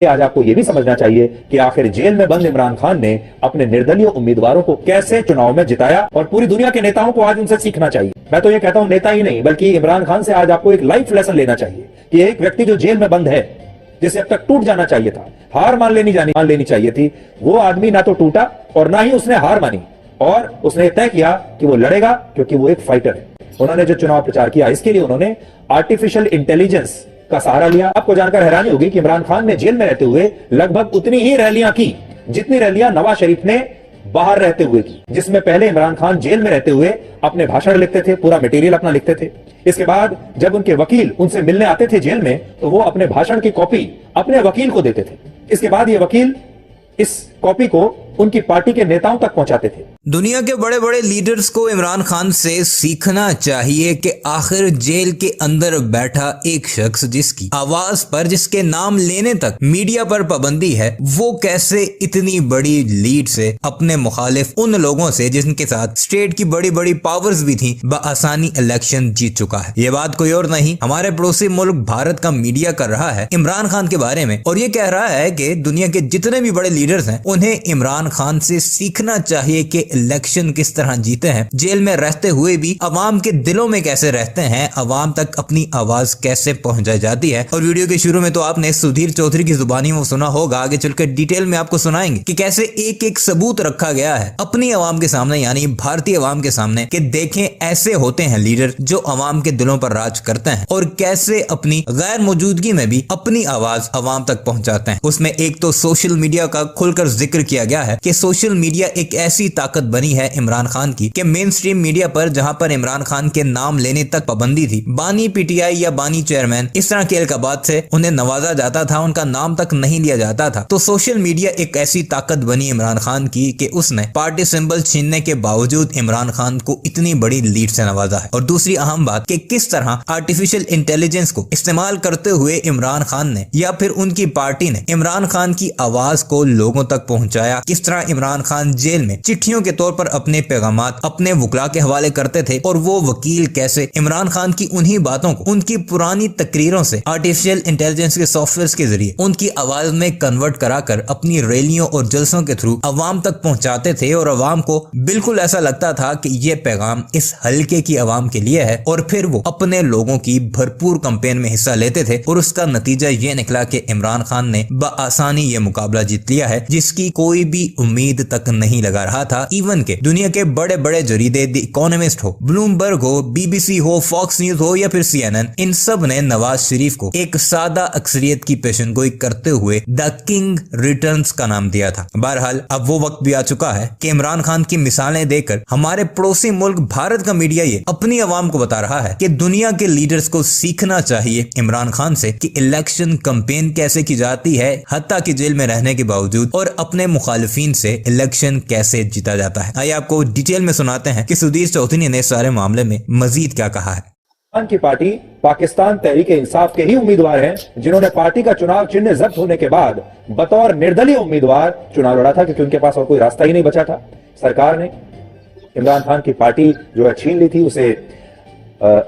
आज आपको यह भी समझना चाहिए कि आखिर जेल में बंद इमरान खान ने अपने निर्दलीय उम्मीदवारों को कैसे चुनाव में जिताया, और पूरी दुनिया के नेताओं को आज उनसे सीखना चाहिए। मैं तो ये कहता हूं, नेता ही नहीं बल्कि इमरान खान से आज आपको एक लाइफ लेसन लेना चाहिए कि एक व्यक्ति जो जेल में बंद है, जिसे अब तक टूट जाना चाहिए था, हार मान लेनी चाहिए थी, वो आदमी ना तो टूटा और ना ही उसने हार मानी, और उसने तय किया कि वो लड़ेगा क्योंकि वो एक फाइटर है। उन्होंने जो चुनाव प्रचार किया, इसके लिए उन्होंने आर्टिफिशियल इंटेलिजेंस का सहारा लिया। आपको जानकर हैरानी होगी कि इमरान खान ने जेल में रहते हुए लगभग उतनी ही रैलियां की जितनी रैलियां नवाज शरीफ ने बाहर रहते हुए की, जिसमें पहले इमरान खान जेल में रहते हुए अपने भाषण लिखते थे, पूरा मटेरियल अपना लिखते थे। इसके बाद जब उनके वकील उनसे मिलने आते थे जेल में, तो वो अपने भाषण की कॉपी अपने वकील को देते थे। इसके बाद ये वकील इस कॉपी को उनकी पार्टी के नेताओं तक पहुंचाते थे। दुनिया के बड़े बड़े लीडर्स को इमरान खान से सीखना चाहिए कि आखिर जेल के अंदर बैठा एक शख्स जिसकी आवाज पर, जिसके नाम लेने तक मीडिया पर पाबंदी है, वो कैसे इतनी बड़ी लीड से अपने मुखालिफ उन लोगों से जिनके साथ स्टेट की बड़ी बड़ी पावर्स भी थी, बआसानी इलेक्शन जीत चुका है। ये बात कोई और नहीं, हमारे पड़ोसी मुल्क भारत का मीडिया कर रहा है इमरान खान के बारे में, और ये कह रहा है कि दुनिया के जितने भी बड़े लीडर्स हैं उन्हें इमरान खान से सीखना चाहिए कि इलेक्शन किस तरह जीते हैं, जेल में रहते हुए भी अवाम के दिलों में कैसे रहते हैं, अवाम तक अपनी आवाज कैसे पहुंचाई जाती है। और वीडियो के शुरू में तो आपने सुधीर चौधरी की जुबानी में सुना होगा, आगे चलकर डिटेल में आपको सुनाएंगे कि कैसे एक एक सबूत रखा गया है अपनी अवाम के सामने, यानी भारतीय अवाम के सामने, कि देखें ऐसे होते हैं लीडर जो अवाम के दिलों पर राज करते हैं और कैसे अपनी गैर मौजूदगी में भी अपनी आवाज अवाम तक पहुंचाते हैं। उसमें एक तो सोशल मीडिया का खुलकर जिक्र किया गया है कि सोशल मीडिया एक ऐसी ताकत बनी है इमरान खान की कि मेन स्ट्रीम मीडिया पर, जहां पर इमरान खान के नाम लेने तक पाबंदी थी, बानी पीटीआई या बानी चेयरमैन इस तरह के अलकाबात से उन्हें नवाजा जाता था, उनका नाम तक नहीं लिया जाता था। तो सोशल मीडिया एक ऐसी ताकत बनी इमरान खान की कि उसने पार्टी सिंबल छीनने के बावजूद इमरान खान को इतनी बड़ी लीड से नवाजा है। और दूसरी अहम बात कि किस तरह आर्टिफिशियल इंटेलिजेंस को इस्तेमाल करते हुए इमरान खान ने या फिर उनकी पार्टी ने इमरान खान की आवाज को लोगों तक पहुंचाया, किस तरह इमरान खान जेल में चिट्ठियों के तौर पर अपने पैगामात अपने वकला के हवाले करते थे, और वो वकील कैसे इमरान खान की उन्हीं बातों को उनकी पुरानी तकरीरों से आर्टिफिशियल इंटेलिजेंस के सॉफ्टवेयर के जरिए उनकी आवाज में कन्वर्ट कराकर अपनी रैलियों और जलसों के थ्रू अवाम तक पहुंचाते थे, और अवाम को बिल्कुल ऐसा लगता था कि ये पैगाम इस हल्के की अवाम के लिए है, और फिर वो अपने लोगों की भरपूर कैंपेन में हिस्सा लेते थे। और उसका नतीजा ये निकला कि इमरान खान ने बआसानी ये मुकाबला जीत लिया है, जिसकी कोई भी उम्मीद तक नहीं लगा रहा था। इवन के दुनिया के बड़े बड़े जरीदे, द इकोनॉमिस्ट हो, ब्लूमबर्ग हो, बीबीसी हो, फॉक्स न्यूज हो या फिर CNN, इन सब ने नवाज शरीफ को एक सादा अक्सरियत की पेशनगोई करते हुए द किंग रिटर्न्स का नाम दिया था। बहरहाल अब वो वक्त भी आ चुका है कि इमरान खान की मिसालें देकर हमारे पड़ोसी मुल्क भारत का मीडिया ये अपनी आवाम को बता रहा है कि दुनिया के लीडर्स को सीखना चाहिए इमरान खान से कि इलेक्शन कैंपेन कैसे की जाती है, हत्ता कि जेल में रहने के बावजूद, और अपने मुखालिफिन से इलेक्शन कैसे जीता जाता है। आइए आपको डिटेल में सुनाते हैं कि सुधीर चौधरी ने इस सारे मामले में मजीद क्या कहा है। की पार्टी पाकिस्तान तहरीक इंसाफ के ही उम्मीदवार हैं, जिन्होंने पार्टी का चुनाव चिन्ह जब्त होने के बाद बतौर निर्दलीय उम्मीदवार चुनाव लड़ा था, क्योंकि उनके पास और कोई रास्ता ही नहीं बचा था। सरकार ने इमरान खान की पार्टी जो है छीन ली थी, उसे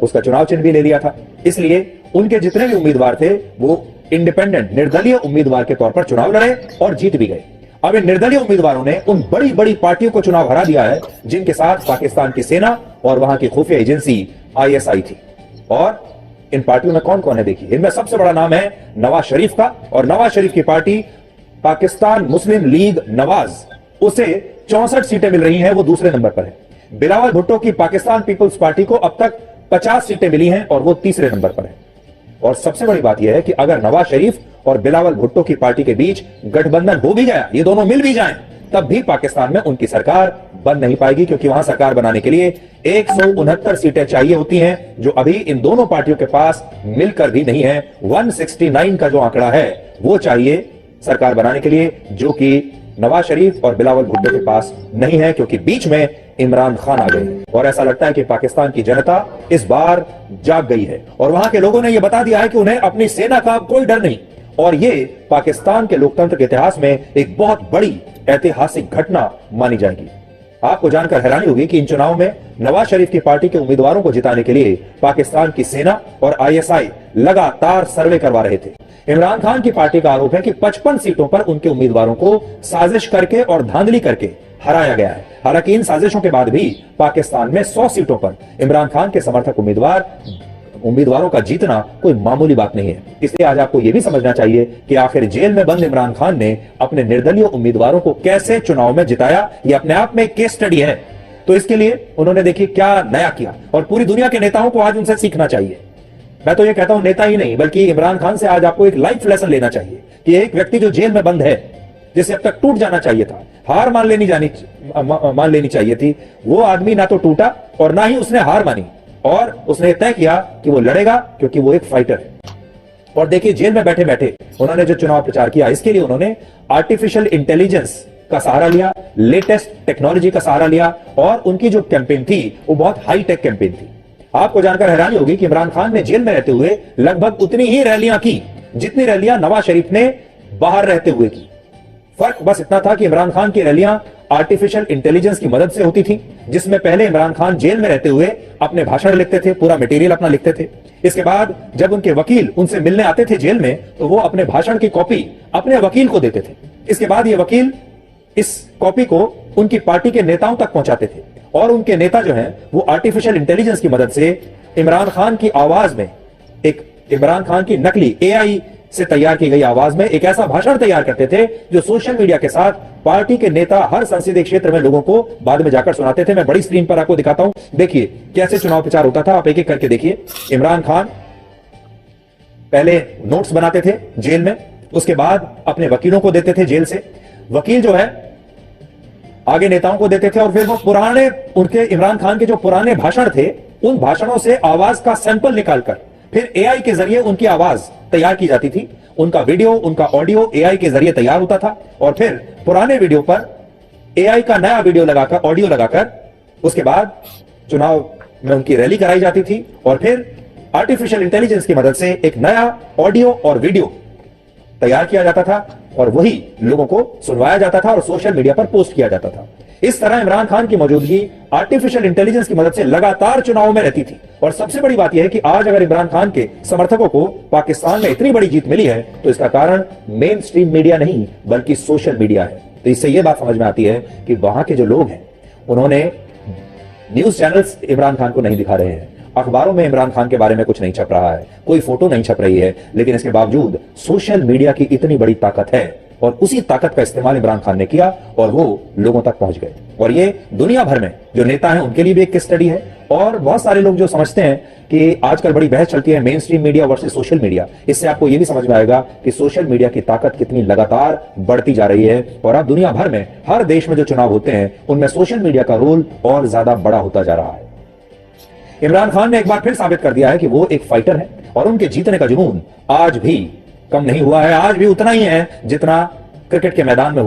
उसका चुनाव चिन्ह भी ले लिया था। इसलिए उनके जितने भी उम्मीदवार थे वो इंडिपेंडेंट निर्दलीय उम्मीदवार के तौर पर चुनाव लड़े और जीत भी गए। अब इन निर्दलीय उम्मीदवारों ने उन बड़ी बड़ी पार्टियों को चुनाव हरा दिया है जिनके साथ पाकिस्तान की सेना और वहां की खुफिया एजेंसी ISI थी। और इन पार्टियों में कौन कौन है देखिए, इनमें सबसे बड़ा नाम है नवाज शरीफ का, और नवाज शरीफ की पार्टी पाकिस्तान मुस्लिम लीग नवाज, उसे 64 सीटें मिल रही हैं, वो दूसरे नंबर पर है। बिलावल भुट्टो की पाकिस्तान पीपल्स पार्टी को अब तक 50 सीटें मिली हैं और वो तीसरे नंबर पर है। और सबसे बड़ी बात यह है कि अगर नवाज शरीफ और बिलावल भुट्टो की पार्टी के बीच गठबंधन हो भी गया, ये दोनों मिल भी जाएं, तब भी पाकिस्तान में उनकी सरकार बन नहीं पाएगी, क्योंकि वहां सरकार बनाने के लिए 169 सीटें चाहिए होती हैं, जो अभी इन दोनों पार्टियों के पास मिलकर भी नहीं है। 169 का जो आंकड़ा है वो चाहिए सरकार बनाने के लिए, जो कि नवाज शरीफ और बिलावल भुट्टो के पास नहीं है, क्योंकि बीच में इमरान खान आ गए। और ऐसा लगता है कि पाकिस्तान की जनता इस बार जाग गई है, और वहां के लोगों ने यह बता दिया है कि उन्हें अपनी सेना का कोई डर नहीं। और ये पाकिस्तान के लोकतंत्र के इतिहास में एक बहुत बड़ी ऐतिहासिक घटना मानी जाएगी। आपको जानकर हैरानी होगी कि इन चुनाव में नवाज शरीफ की पार्टी के उम्मीदवारों को जिताने के लिए पाकिस्तान की सेना और ISI लगातार सर्वे करवा रहे थे। इमरान खान की पार्टी का आरोप है कि 55 सीटों पर उनके उम्मीदवारों को साजिश करके और धांधली करके हराया गया है। हालांकि इन साजिशों के बाद भी पाकिस्तान में 100 सीटों पर इमरान खान के समर्थक उम्मीदवारों का जीतना कोई मामूली बात नहीं है। इसलिए आज आपको यह भी समझना चाहिए कि आखिर जेल में बंद इमरान खान ने अपने निर्दलीय उम्मीदवारों को कैसे चुनाव में जिताया, यह अपने आप में एक केस स्टडी है। तो इसके लिए उन्होंने देखिए क्या नया किया और पूरी दुनिया के नेताओं को आज उनसे सीखना चाहिए। मैं तो ये कहता हूं नेता ही नहीं बल्कि इमरान खान से आज आपको एक लाइफ लेसन लेना चाहिए कि एक व्यक्ति जो जेल में बंद है, जिसे अब तक टूट जाना चाहिए था, हार मान लेनी चाहिए थी, वो आदमी ना तो टूटा और ना ही उसने हार मानी और उसने तय किया कि वो लड़ेगा क्योंकि वो एक फाइटर है। और देखिए जेल में बैठे बैठे उन्होंने जो चुनाव प्रचार किया, इसके लिए उन्होंने आर्टिफिशियल इंटेलिजेंस का सहारा लिया, लेटेस्ट टेक्नोलॉजी का सहारा लिया और उनकी जो कैंपेन थी वो बहुत हाई टेक कैंपेन थी। आपको जानकर हैरानी होगी कि इमरान खान ने जेल में रहते हुए लगभग उतनी ही रैलियां की जितनी रैलियां नवाज शरीफ ने बाहर रहते हुए की। फर्क बस इतना था कि इमरान खान की रैलियां आर्टिफिशियल इंटेलिजेंस की मदद से होती थी, जिसमें पहले इमरान खान जेल में रहते हुए अपने भाषण लिखते थे, पूरा मटेरियल अपना लिखते थे। इसके बाद जब उनके वकील उनसे मिलने आते थे जेल में तो वो अपने भाषण की कॉपी अपने वकील को देते थे। इसके बाद ये वकील इस कॉपी को उनकी पार्टी के नेताओं तक पहुंचाते थे और उनके नेता जो हैं वो आर्टिफिशियल इंटेलिजेंस की मदद से इमरान खान की आवाज में, एक इमरान खान की नकली एआई से तैयार की गई आवाज में एक ऐसा भाषण तैयार करते थे जो सोशल मीडिया के साथ पार्टी के नेता हर संसदीय क्षेत्र में लोगों को बाद में जाकर सुनाते थे। मैं बड़ी स्क्रीन पर आपको दिखाता हूं, देखिए कैसे चुनाव प्रचार होता था। आप एक एक करके देखिए। इमरान खान पहले नोट्स बनाते थे जेल में, उसके बाद अपने वकीलों को देते थे जेल से, वकील जो है आगे नेताओं को देते थे और फिर वो पुराने उनके इमरान खान के जो पुराने भाषण थे उन भाषणों से आवाज का सैंपल निकालकर फिर एआई के जरिए उनकी आवाज तैयार की जाती थी। उनका वीडियो, उनका ऑडियो एआई के जरिए तैयार होता था और फिर पुराने वीडियो पर एआई का नया वीडियो लगाकर, ऑडियो लगाकर उसके बाद चुनाव में उनकी रैली कराई जाती थी और फिर आर्टिफिशियल इंटेलिजेंस की मदद से एक नया ऑडियो और वीडियो तैयार किया जाता था और वही लोगों को सुनवाया जाता था और सोशल मीडिया पर पोस्ट किया जाता था। इस तरह इमरान खान की मौजूदगी आर्टिफिशियल इंटेलिजेंस की मदद से लगातार चुनाव में रहती थी। और सबसे बड़ी बात यह है कि आज अगर इमरान खान के समर्थकों को पाकिस्तान में इतनी बड़ी जीत मिली है तो इसका कारण मेन स्ट्रीम मीडिया नहीं बल्कि सोशल मीडिया है। तो इससे यह बात समझ में आती है कि वहां के जो लोग हैं उन्होंने न्यूज चैनल्स इमरान खान को नहीं दिखा रहे हैं, अखबारों में इमरान खान के बारे में कुछ नहीं छप रहा है, कोई फोटो नहीं छप रही है, लेकिन इसके बावजूद सोशल मीडिया की इतनी बड़ी ताकत है और उसी ताकत का इस्तेमाल इमरान खान ने किया और वो लोगों तक पहुंच गए। और ये दुनिया भर में जो नेता हैं उनके लिए भी एक केस स्टडी है। और बहुत सारे लोग जो समझते हैं कि आजकल बड़ी बहस चलती है main stream media versus social media, इससे आपको यह भी समझ में आएगा कि सोशल मीडिया की ताकत कितनी लगातार बढ़ती जा रही है। और अब दुनिया भर में हर देश में जो चुनाव होते हैं उनमें सोशल मीडिया का रोल और ज्यादा बड़ा होता जा रहा है। इमरान खान ने एक बार फिर साबित कर दिया है कि वो एक फाइटर है और उनके जीतने का जुनून आज भी कम नहीं हुआ है, आज भी उतना ही है जितना क्रिकेट के मैदान में